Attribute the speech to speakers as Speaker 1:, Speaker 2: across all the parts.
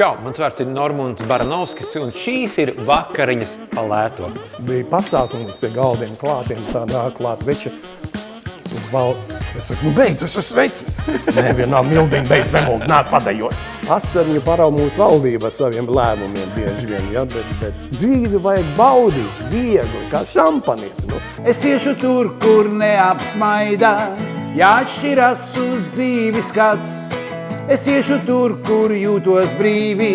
Speaker 1: Čau, mans vārds ir Normunds Baranovskis, un šīs ir vakariņas pa lēto.
Speaker 2: Bija pasākums pie galdiem klātiem, tā nāk klāt veči. Es saku, beidz, es esmu vecis. Nē, vienā mildīgi beidz nemuldi, nāc padējot. Asarņu parauga mūsu valdība ar saviem lēmumiem bieži vien, ja? Bet dzīvi vajag baudīt, viegli, kā šampanieti. Nu.
Speaker 3: Es iešu tur, kur neapsmaida, jāatšķiras uz dzīvi skats. Es iešu tur, kur jūtos brīvi,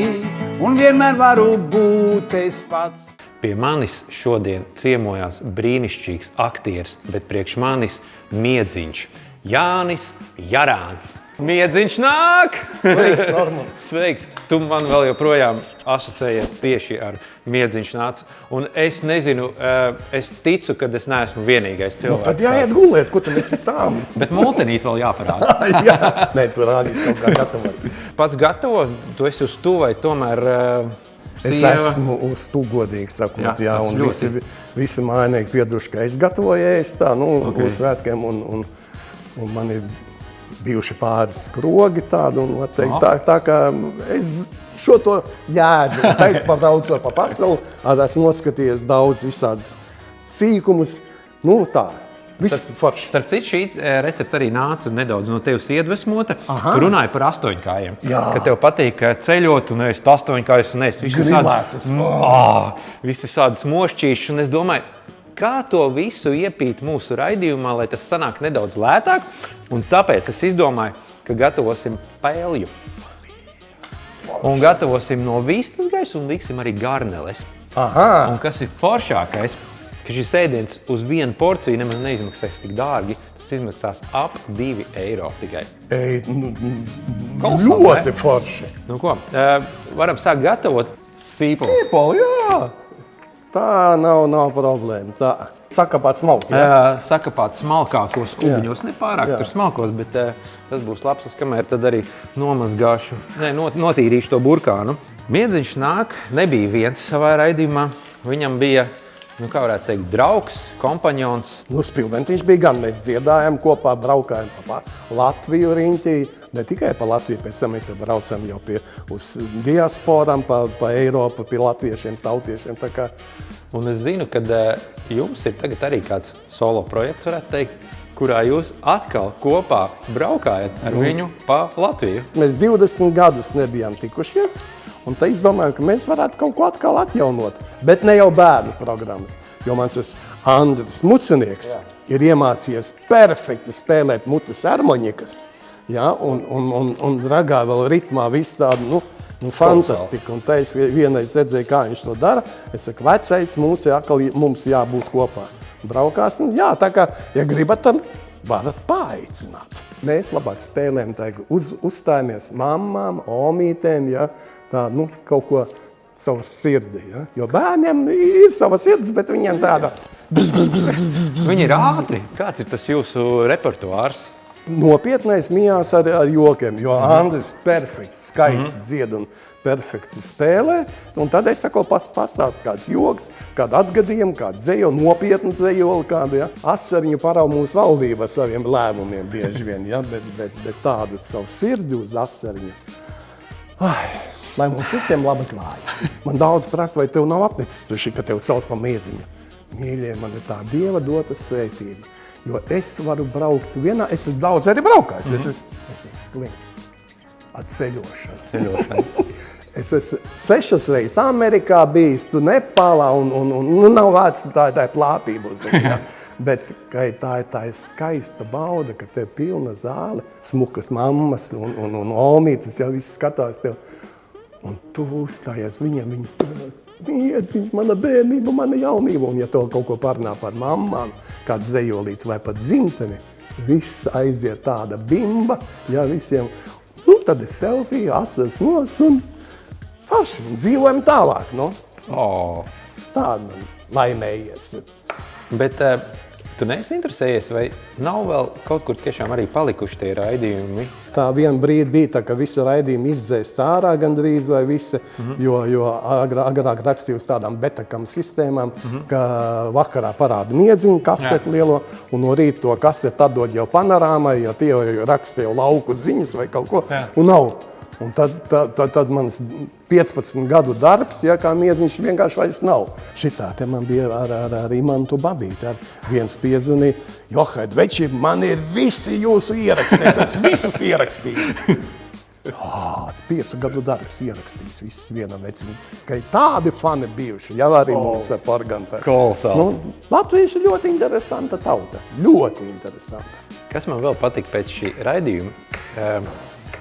Speaker 3: un vienmēr varu būt es pats.
Speaker 1: Pie manis šodien ciemojās brīnišķīgs aktieris, bet priekš manis miedziņš Jānis Jarāns. Miedziņš nāk!
Speaker 2: Sveiks, Normund!
Speaker 1: Sveiks! Tu man vēl joprojām asociējies tieši ar miedziņš nāc. Un es nezinu, es ticu, ka es neesmu vienīgais cilvēks.
Speaker 2: Nu, tad jāiet gulēt, ko tu nesi stāvi.
Speaker 1: Bet multenīt vēl jāparāda.
Speaker 2: Jā, nē, tu rādīs kaut kā gatavo.
Speaker 1: Pats gatavo? Tu esi uz tu vai tomēr
Speaker 2: Es esmu uz tu, godīgi sakot, jā, un visi mājinieki piedruši, ka es gatavoju ēst tā, uz svētkiem, un man ir bijuši pāris krogi tādi, un var teikt, tā kā es šo to jēdzu, un teicu pabraucu pa pasauli, esmu noskatījies daudz visādas sīkumus, tā. Viss forši.
Speaker 1: Starp citu, šī recepte arī nāca nedaudz no tevis iedvesmota. Tu runāji par astoņkājiem. Ka tev patīk ceļot un ēst astoņkājus un ēst visu sādas mošķīšus. Un es domāju, kā to visu iepīt mūsu raidījumā, lai tas sanāk nedaudz lētāk. Un tāpēc es izdomāju, ka gatavosim paelju. Un gatavosim no vistas gaisa un liksim arī garneles. Un kas ir foršākais? Ka šis ēdiens uz vienu porciju nemaz neizmaksās tik dārgi, tas izmaksās ap 2 eiro tikai.
Speaker 2: Ļoti forši.
Speaker 1: Nu ko, varam sākt gatavot sīpols.
Speaker 2: Sīpoli, jā. Tā nav problēma. Tā. Sakapāt smalki, jā?
Speaker 1: Sakapāt smalkākos kubiņos, nepārāk tur smalkos, bet tas būs labs, kamēr tad arī nomazgāšu, notīrīšu to burkānu. Miedziņš nāk, nebija viens savā raidījumā, viņam bija kā varētu teikt, draugs, kompanjons.
Speaker 2: Spilventiņš bija gan, mēs dziedājām kopā, braukājām pa Latviju riņķī, ne tikai pa Latviju, pēc tam mēs jau braucām jau uz diasporām, pa Eiropu, pie latviešiem, tautiešiem. Tā kā.
Speaker 1: Un es zinu, ka jums ir tagad arī kāds solo projekts, varētu teikt, kurā jūs atkal kopā braukājat ar viņu pa Latviju.
Speaker 2: Mēs 20 gadus nebijām tikušies. Un tā izdomāju, ka mēs varētu kaut ko atkal atjaunot, bet ne jau bērnu programmas. Jo mans Andris Mucinieks ir iemācījies perfekti spēlēt mutes harmonikas, un ragā vēl ritmā visu tādu, fantastiku. Un tā es vienreiz redzēju, kā viņš to dara. Es saku, vecais, mums jābūt kopā. Braukāsim, tā kā, ja gribat, tad varat paaicināt. Mēs labāk spēlējam, uzstājamies mammām, omītēm, tā, kaut ko savu sirdi, Jo bērniem ir savas sirds, bet viņiem tāda
Speaker 1: Viņi ir ātri. Kāds ir tas jūsu repertuārs?
Speaker 2: Nopietnais mijās ar jokiem, jo Andris perfekti, skaisti dzied un perfekti spēlē. Un tad es saku, pastāst kāds joks, kādu atgadījumu, kādu dzejoli, nopietnu dzejoli, kādu asarņu parauga mūsu valdība ar saviem lēmumiem bieži vien, bet tādu savu sirdi uz asarņu. Lai mums visiem labi klājas. Man daudz prasa, vai tev nav apnicis tuši, ka tev sauc pa miedziņu. Mīļie, man ir tā Dieva dota svētība. Jo es varu braukt vienā, es esmu daudz arī braukājis, es esmu slims ar ceļošanu. Es esmu 6 reizes Amerikā bijis, tu Nepālā un nav vērts tā plātība uz viņu. Bet tā ir skaista bauda, ka tev pilna zāle, smukas mammas un omītes jau viss skatās tev. Un tu uzstājies viņiem, viņas miedziņš, mana bērnība, mana jaunība. Un ja tev kaut ko parunā par mammām, kādu zejolīti vai pat dzimteni, viss aiziet tāda bimba, visiem. Tad ir selfija, asars nost un farši, un dzīvojam tālāk, Tāda laimējies.
Speaker 1: Bet tu neesi interesējies, vai nav vēl kaut kur tiešām arī palikuši tie raidījumi?
Speaker 2: Tā vienu brīdi bija tā, ka visi raidījumi izdzēst ārā gandrīz vai visi, jo agrāk rakstīju uz tādām betakam sistēmām, ka vakarā parāda miedziņu kaseti lielo, un no rīta to kaseti atdod jau panorāmai, jo tie jau raksta jau lauku ziņas vai kaut ko, un nav. Un tad mans 15 gadu darbs, ja, kā miedziņš vienkārši vairs nav. Šitā te man bija ar Imantu Babīti. Viens piezvanīja, Johaid, veči, man ir visi jūsu ierakstījis, es visus ierakstījis. 5 gadu darbs ierakstījis visus vienam vecim. Ka tādi fani bijuši, jau arī mums ar Porgantē.
Speaker 1: Kolosāli.
Speaker 2: Latvieši ir ļoti interesanta tauta. Ļoti interesanta.
Speaker 1: Kas man vēl patīk pēc šī raidījuma,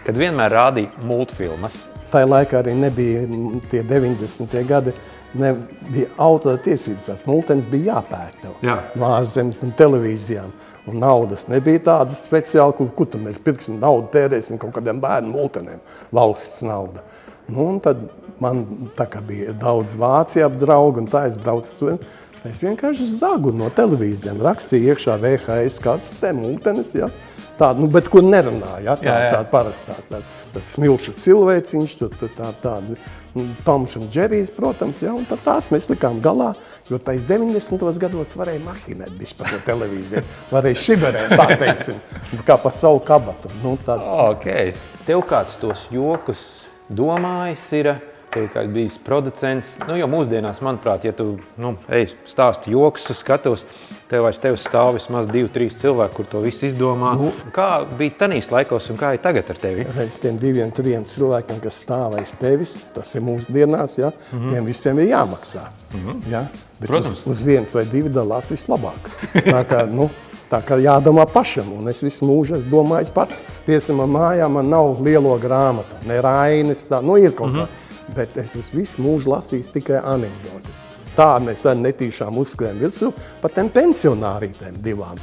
Speaker 1: kad vienmēr rādīja multfilmas.
Speaker 2: Tajā laikā arī nebija tie 90. gadi, nebija autora tiesības. Tās multenes bija jāpērk tev no ārzemju televīzijām. Un naudas nebija tādas speciāli, kur tu mēs pirksim naudu, tērēsim kaut kādiem bērnu multenēm. Valsts nauda. Nu, un tad man tā kā bija daudz Vācija ap draugu, un tā es braucu tur. Es vienkārši zagu no televīzijām, rakstīju iekšā VHS kasetē, multenes, ja. Tāda, nu, bet kur nerunāja, ja, tāda parastās, tas smilšu cilvēciņš, tāda Toms un Džerijs, protams, ja, un tad tās mēs likām galā, jo tais 90. gados varēja mahinēt bišķi par to televīziju, varēja šiberēt, tā teiksim, kā pa savu kabatu. Nu,
Speaker 1: Okay. Tev kāds tos jokus domājis ir? Tev kā bijis producents, nu jau mūsdienās, manuprāt, ja tu stāsti joks uz skatos, tev stāv vismaz 2-3 cilvēki, kur to visu izdomā. Kā bija tanīs laikos un kā ir tagad ar tevi?
Speaker 2: Reiz tiem 2-3 cilvēkiem, kas stāv aiz tevis, tas ir mūsdienās, ja, tiem visiem ir jāmaksā. Ja? Bet uz 1 vai 2 dalās vislabāk. Tā kā jādomā pašam, un es visu mūžu domāju pats. Tiesam, mājā man nav lielo grāmatu, ne Rainis, ir kaut kā. Bet es visu mūžu lasīju tikai anekdotes. Tā mēs arī netīšām uzskrējam virsū par tiem pensionārītēm divām.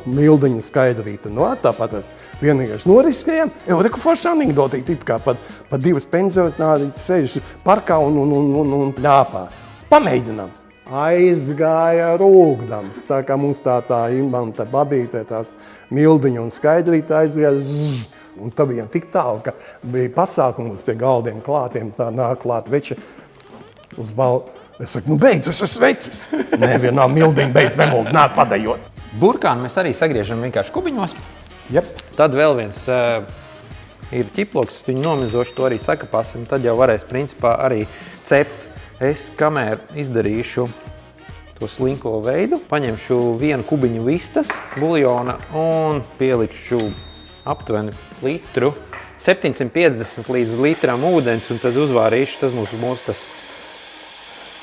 Speaker 2: Mildiņa Skaidrīta. Tāpat es vienīgais noriskējām. Reku forši anekdotīt, it kā pat 2 pensionārītes sēž parkā un pļāpā. Pamēģinām. Aizgāja rūgdams. Tā kā mums tā Imanta Babīte, tās Mildiņa un Skaidrīta aizgāja un tā bija tik tālu, ka bija pasākumus pie galdiem klātiem, tā nāk klāt veči uz balvu. Es saku, beidz, es esmu vecis. Nē, vienā Mildiņa beidz nemuldi, nāc padējot.
Speaker 1: Burkānu mēs arī sagriežam vienkārši kubiņos.
Speaker 2: Jep.
Speaker 1: Tad vēl viens ir ķiploks, viņu nomizoši to arī sakapāsim, tad jau varēs principā arī cept. Es kamēr izdarīšu to slinko veidu, paņemšu 1 kubiņu vistas buljona un pielikšu aptuveni litru, 750 līdz litram ūdens, un tad uzvārīšu, tas mūsu tas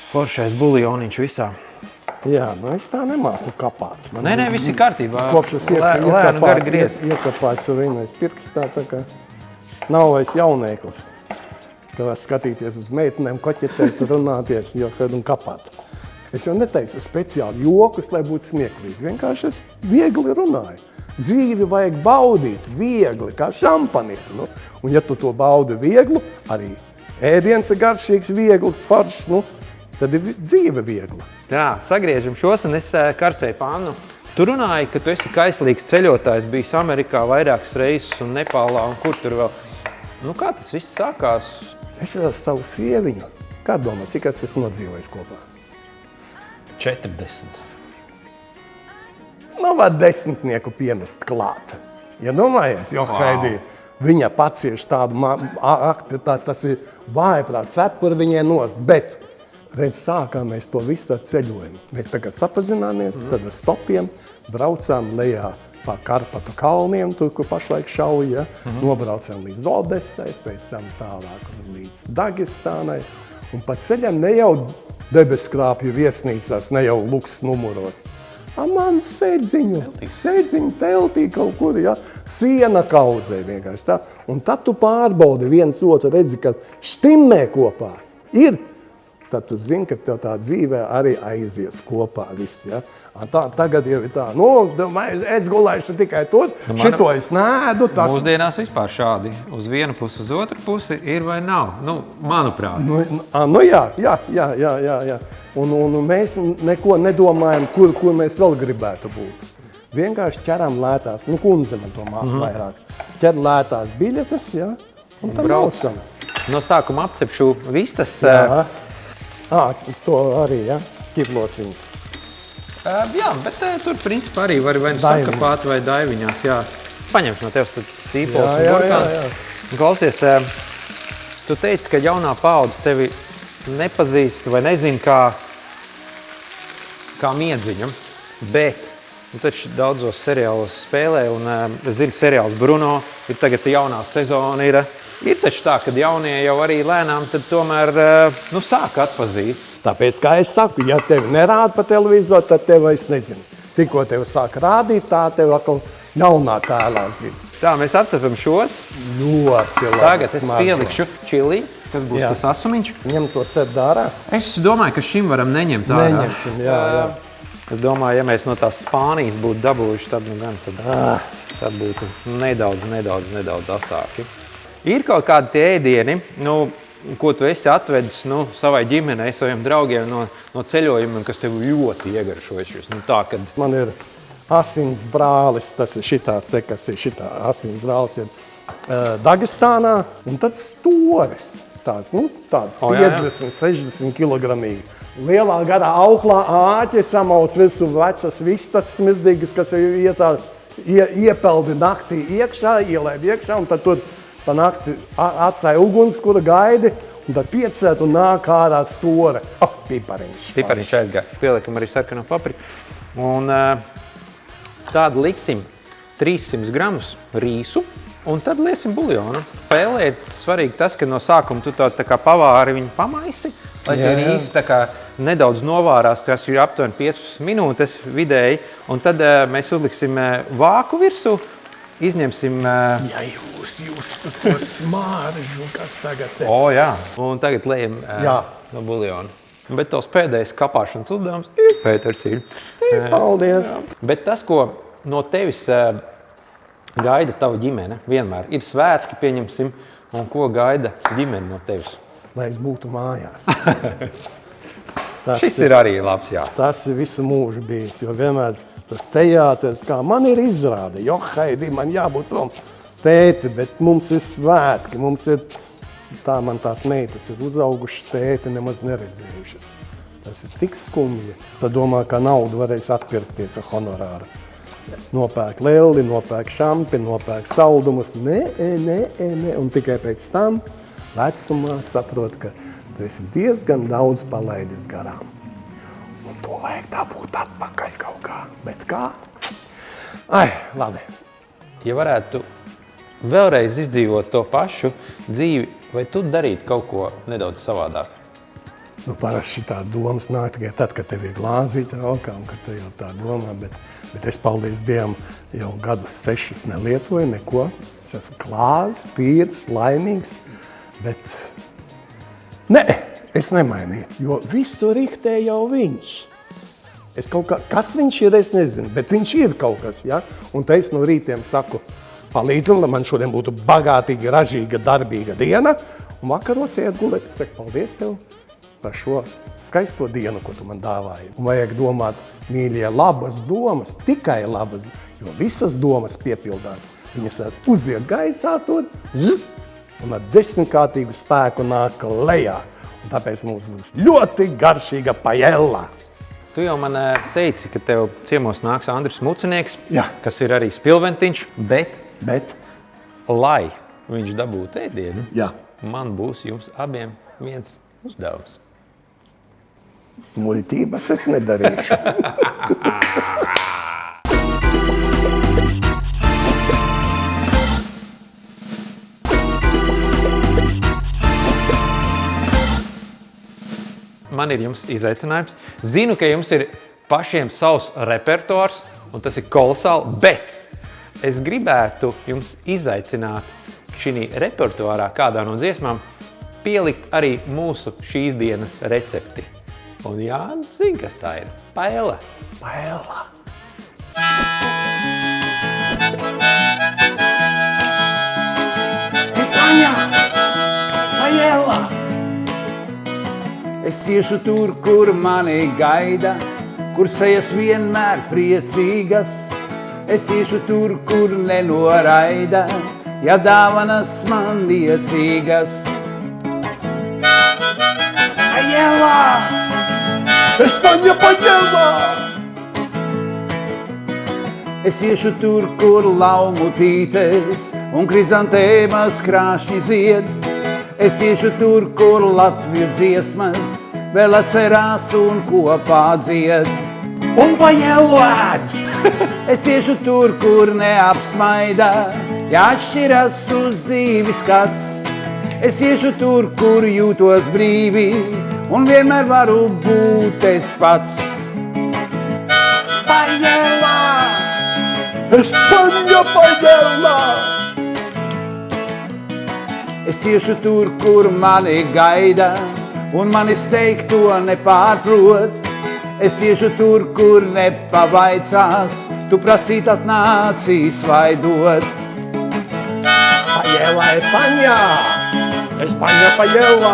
Speaker 1: foršais buljoniņš visā.
Speaker 2: Jā, es tā nemāku kapāt.
Speaker 1: Nē, viss ir kārtībā.
Speaker 2: Kopš es iekapāju savu vienais pirkstā, tā kā nav vairs jaunēklis. Ka var skatīties uz meitenēm, koķetēt, runāties, un kapāt. Es jau neteicu speciāli jokus, lai būtu smieklīgi. Vienkārši es viegli runāju. Dzīvi vajag baudīt viegli, kā šampanīti. Un ja tu to baudi viegli, arī ēdiens ir garšīgs, viegls, foršs, tad ir dzīve viegla.
Speaker 1: Jā, sagriežam šos, un es karsēju pannu. Tu runāji, ka tu esi kaislīgs ceļotājs, bijis Amerikā vairākas reizes un Nepālā, un kur tur vēl. Kā tas viss sākās?
Speaker 2: Es ar savu sieviņu. Kā domā, cik es esmu nodzīvojis kopā?
Speaker 1: 40.
Speaker 2: Var 10 piemest klāt. Ja domājies, Haidī, viņa pacieš tādu tas ir vājprāt, cepuri viņai nost, bet reiz sākām mēs to visu ar ceļojumu. Mēs tagad sapazināmies, tad ar stopiem braucām lejā pa Karpatu kalniem, tur, kur pašlaik šauja, nobraucām līdz Odesai, pēc tam tālāk līdz Dagestānai, un pa ceļam ne jau debeskrāpju viesnīcās, ne jau luks numuros. Man sēdziņu teltī kaut kur, siena kaudzē vienkārši tā. Un tad tu pārbaudi viens otru, redzi, ka stimmē kopā ir. Tad tu zini, ka tev tā dzīvē arī aizies kopā viss. Ja? Tagad jau ir tā, es gulēšu tikai tur, šito es nēdu.
Speaker 1: Mūsdienās vispār šādi, uz vienu pusi, uz otru pusi ir vai nav, manuprāt.
Speaker 2: Jā. Un mēs neko nedomājam, kur mēs vēl gribētu būt. Vienkārši ķeram lētās, kundze man to māca vairāk. Ķer lētās biļetes, ja? Un tam braucam.
Speaker 1: No sākuma apcepšu vistas.
Speaker 2: To arī, ķiplociņu.
Speaker 1: Jā, bet tur principā arī var vai sakapāt vai daiviņās, jā. Paņemšu no tevis tad sīpols un burkāns. Klausies, tu teici, ka jaunā paudze tevi nepazīst vai nezin kā miedziņu, bet taču daudzos seriālos spēlē, un es zinu, seriāls Bruno, ir tagad jaunā sezona, ir taču tā, kad jaunie jau arī lēnām tad tomēr sāk atpazīt.
Speaker 2: Tāpēc, kā es saku, ja tevi nerāda pa televizoru, tad tevi es nezinu. Tikko tevi sāk rādīt, tā tevi atkal jaunā tēlā zina.
Speaker 1: Tā, mēs apcepam šos.
Speaker 2: Ļoti labi.
Speaker 1: Tagad es pielikšu čili, kas būs tas asumiņš.
Speaker 2: Ņem to sēd ārā.
Speaker 1: Es domāju, ka šim varam neņemt ārā.
Speaker 2: Neņemsim, jā.
Speaker 1: Es domāju, ja mēs no tās Spānijas būtu dabūjuši, tad tad būtu nedaudz asāki. Ir kaut kādi tie ēdieni, ko tu esi atvedis savai ģimenei, saviem draugiem no ceļojumiem, kas tev ļoti iegaršojušies.
Speaker 2: Man ir asins brālis, tas ir šitāds, kas ir šitā asins brālis ir Dagestānā, un tad stores, tāds 50-60 kilogramīgi. Lielā garā auklā āķi samaus visu vecas vistas smirdīgas, kas iepeldi naktī iekšā, ielēd iekšā, un tad tur pa nakti atstāja uguns, kura gaidi, un tad piecēt un nāk ārā store. Pipariņš.
Speaker 1: Pipariņš aizgāja. Pielikam arī sarkano papriku. Un tādu liksim 300 gramus rīsu, un tad liesim buljonu. Pēlēt svarīgi tas, ka no sākuma tu tā kā pavāri viņu pamaisi, lai tie rīsi tā kā nedaudz novārās, tas ir aptuveni 5 minūtes vidēji, un tad mēs uzliksim vāku virsū, izņemsim...
Speaker 2: Ja jūs to smāržu, kas tagad te...
Speaker 1: Jā, un tagad lejam no buljonu. Bet tos pēdējais kapāšanas uzdevums Pēters ir.
Speaker 2: Paldies!
Speaker 1: Bet tas, ko no tevis gaida tava ģimene vienmēr, ir svētki, pieņemsim, un ko gaida ģimene no tevis?
Speaker 2: Lai es būtu mājās.
Speaker 1: Šis ir arī labs, jā.
Speaker 2: Tas ir visu mūžu bijis, jo vienmēr tas teātris, kā man ir izrāde, Heidi, man jābūt prom tēti, bet mums ir svētki, mums ir, tā man tās meitas ir uzaugušas, tēti nemaz neredzējušas. Tas ir tik skumji. Tad domā, ka naudu varēs atpirkties ar honorāru. Nopērk lelli, nopērk šampi, nopērk saldumus, nē, un tikai pēc tam vecumā saprot, ka tu esi diezgan daudz palaidis garām. Un to vajag dabūt atpakaļ kaut kā. Bet kā? Labi.
Speaker 1: Ja varētu vēlreiz izdzīvot to pašu dzīvi, vai tu darītu kaut ko nedaudz savādāk?
Speaker 2: Parasti šitā domas nāk tikai tad, kad tev ir glāzīta rokā un kad tu jau tā domā, bet es, paldies Dievam, jau gadus 6 nelietoju neko. Es esmu klāts, tīrs, laimīgs, bet es nemainītu, jo visu riktē jau viņš. Kas viņš ir, es nezinu, bet viņš ir kaut kas, ja? Un te es no rītiem saku, palīdzam, lai man šodien būtu bagātīga, ražīga, darbīga diena, un vakaros iet gulēt, es saku, paldies tev par šo skaisto dienu, ko tu man dāvāji. Un vajag domāt, mīļie, labas domas, tikai labas, jo visas domas piepildās. Viņas uziet gaisā tur, un ar 10-kārtīgu spēku nāk lejā. Un tāpēc mums būs ļoti garšīga paella.
Speaker 1: Tu jau man teici, ka tev ciemos nāks Andris Mucinieks,
Speaker 2: Jā.
Speaker 1: Kas ir arī spilventiņš,
Speaker 2: Bet?
Speaker 1: Lai viņš dabūtu ēdienu,
Speaker 2: Jā.
Speaker 1: Man būs jums abiem viens uzdevums.
Speaker 2: Muļķības es nedarīšu.
Speaker 1: Man ir jums izaicinājums. Zinu, ka jums ir pašiem savs repertuārs, un tas ir kolosāli, bet es gribētu jums izaicināt šī repertuārā kādā no dziesmām pielikt arī mūsu šīs dienas recepti. Un Jānis zina, kas tā ir. Paella.
Speaker 2: Paella. Espaņā! Paella!
Speaker 3: Es iešu tur, kur mani gaida, kur sejas vienmēr priecīgas. Es iešu tur, kur nenoraida, ja dāvanas man liecīgas.
Speaker 2: Paella! Espaņa paella!
Speaker 3: Es iešu tur, kur laumu tītes un krizantēmas krāšņi zied. Es iešu tur, kur Latviju dziesmas vēl atcerās un kopā dzied.
Speaker 2: Un pajelot!
Speaker 3: Es iešu tur, kur neapsmaida, ja atšķiras uz dzīvi skats. Es iešu tur, kur jūtos brīvi, un vienmēr varu būt es pats.
Speaker 2: Pajelā! Espaņa pajelā!
Speaker 3: Es iešu tur, kur mani gaida, un manis teikto nepārprot. Es iešu tur, kur nepavaicās, tu prasīt atnācīs vai dot.
Speaker 2: Pajelā, Espaņa! Espaņa pajelā!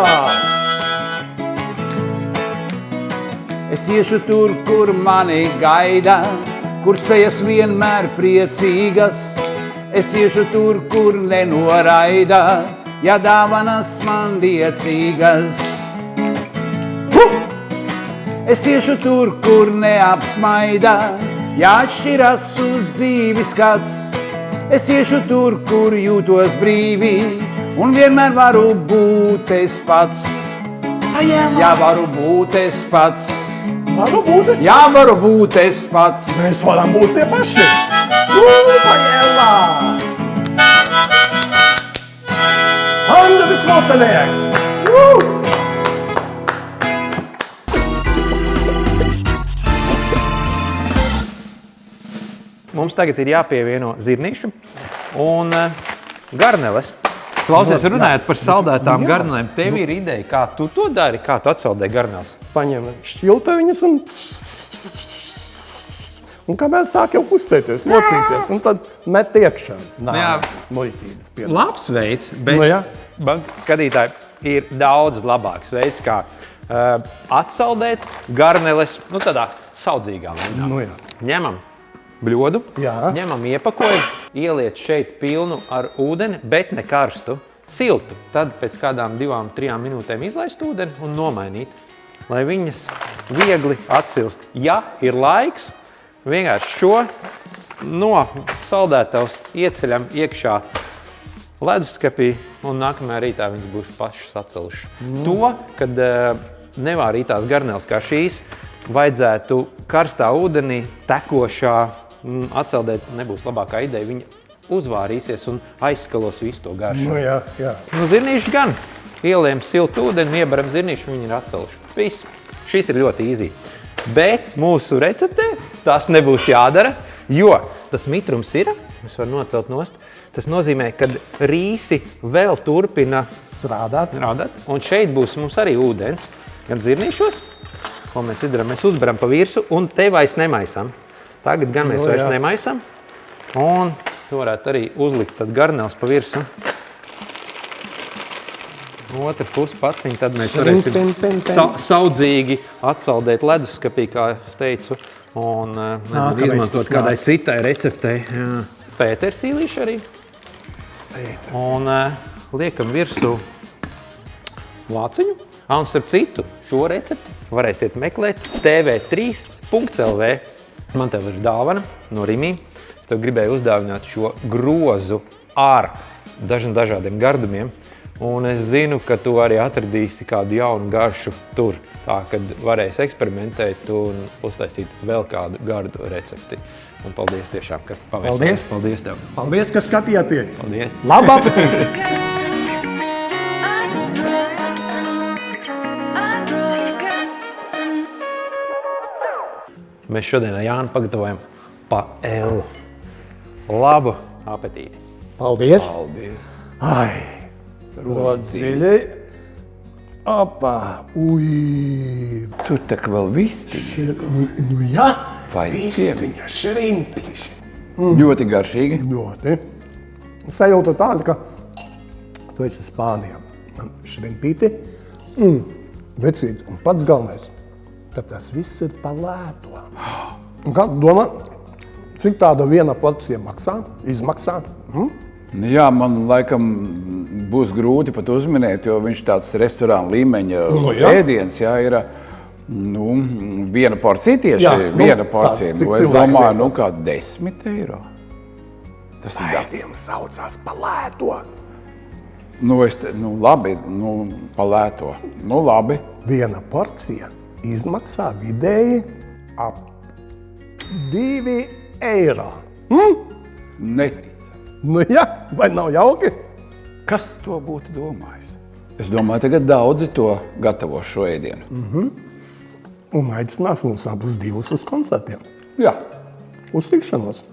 Speaker 3: Es iešu tur, kur mani gaida, kur sejas vienmēr priecīgas. Es iešu tur, kur nenoraida, ja dāvanas man diecīgas. Es iešu tur, kur neapsmaida, ja atšķiras uz dzīvi skats. Es iešu tur, kur jūtos brīvi, un vienmēr varu būt es pats. Ja varu būt es pats.
Speaker 2: Varu būt es
Speaker 3: Jā, varu būt es pats.
Speaker 2: Mēs varam būt tie paši. Pajelā! Andris Mocenieks!
Speaker 1: Mums tagad ir jāpievieno zirnīši un garneles. Klausies, runājot par saldētām garnelēm, tev ir ideja, kā tu to dari, kā tu atsaldē garneles?
Speaker 2: Paņem šķilta viņas un kamēr sāk jau kustēties, mocīties, un tad met iekšā.
Speaker 1: Jā.
Speaker 2: Muļķības piedod.
Speaker 1: Labs veids, bet
Speaker 2: Nu jā.
Speaker 1: skatītāji, ir daudz labāks veids, kā atsaldēt garneles, tādā saudzīgā veidā.
Speaker 2: Nu jā.
Speaker 1: Ņemam bļodu,
Speaker 2: Jā.
Speaker 1: ņemam iepakojumu, ieliec šeit pilnu ar ūdeni, bet ne karstu, siltu. Tad pēc kādām 2-3 minūtēm izlaist ūdeni un nomainīt, lai viņas viegli atsilst. Ja ir laiks, vienkārši šo no saldētavas ieceļam iekšā leduskapī un nākamajā rītā viņas būs pašas atcelušas. To, kad nevārītās garneles kā šīs, vajadzētu karstā ūdenī tekošā atsaldēt nebūs labākā ideja. Viņa uzvārīsies un aizskalos visu to garšu.
Speaker 2: Nu jā, jā.
Speaker 1: Zirnīši gan. Ielējam siltu ūdeni, iebaram zirnīšu, viņi ir atceluši. Viss. Šis ir ļoti easy. Bet mūsu receptē tas nebūs jādara, jo tas mitrums ir, es varu nocelt nost, tas nozīmē, ka rīsi vēl turpina
Speaker 2: Strādāt.
Speaker 1: un šeit būs mums arī ūdens, gan zirnīšos, ko mēs izdarām, mēs uzbaram pa virsu un te vairs nemaisam. Tagad gan mēs vairs nemaisam un tu varētu arī uzlikt tad garneles pa virsu. Otra puse paciņa, tad mēs varēsim saudzīgi atsaldēt leduskapī, kā es teicu, un izmantot kādai citai receptei. Pētersīlīši arī. Un liekam virsū vāciņu. Un starp citu, šo recepti varēsiet meklēt tv3.lv. Man tev ir dāvana no Rimī. Es tev gribēju uzdāvināt šo grozu ar dažādiem gardumiem. Un es zinu, ka tu arī atradīsi kādu jaunu garšu tur. Tā, kad varēsi eksperimentēt un uztaisīt vēl kādu gardu recepti. Un paldies tiešām, ka pavērsties. Paldies tev.
Speaker 2: Paldies, ka skatījāties.
Speaker 1: Paldies.
Speaker 2: Labu apetīti!
Speaker 1: Mēs šodien ar Jānu pagatavojam paelu. Labu apetīti.
Speaker 2: Paldies! Ai, ļoti dziļi. Apā, ui.
Speaker 3: Tur tā kā vēl vistiņi.
Speaker 2: Nu jā,
Speaker 3: Vai
Speaker 2: vistiņa, šrimpiši.
Speaker 3: Ļoti garšīgi.
Speaker 2: Ļoti. Sajūta tāda, ka tu esi Spānijā. Man šrimpīti, vecīt, un pats galvenais, tad tas viss ir pa lēto. Un kā domā, cik tāda viena porcija izmaksā?
Speaker 3: Jā, man laikam būs grūti pat uzminēt, jo viņš tāds restorāna līmeņa ēdiens, jā, ir viena porcija tieši,
Speaker 2: Jā,
Speaker 3: viena porcija.
Speaker 2: tā, cik
Speaker 3: Es
Speaker 2: cilvēki
Speaker 3: domāju,
Speaker 2: liek?
Speaker 3: kā 10 eiro. Tas ir da-
Speaker 2: Ēdiens saucās pa lēto.
Speaker 3: Labi, palēto. Labi.
Speaker 2: Viena porcija izmaksā vidēji ap 2 eiro.
Speaker 3: Netic.
Speaker 2: Nu jā, vai nav jauki?
Speaker 3: Kas to būtu domājis? Es domāju, tagad daudzi to gatavo šo ēdienu.
Speaker 2: Un aicinās mūs abus divus uz koncertiem.
Speaker 3: Jā.
Speaker 2: Uz tikšanos!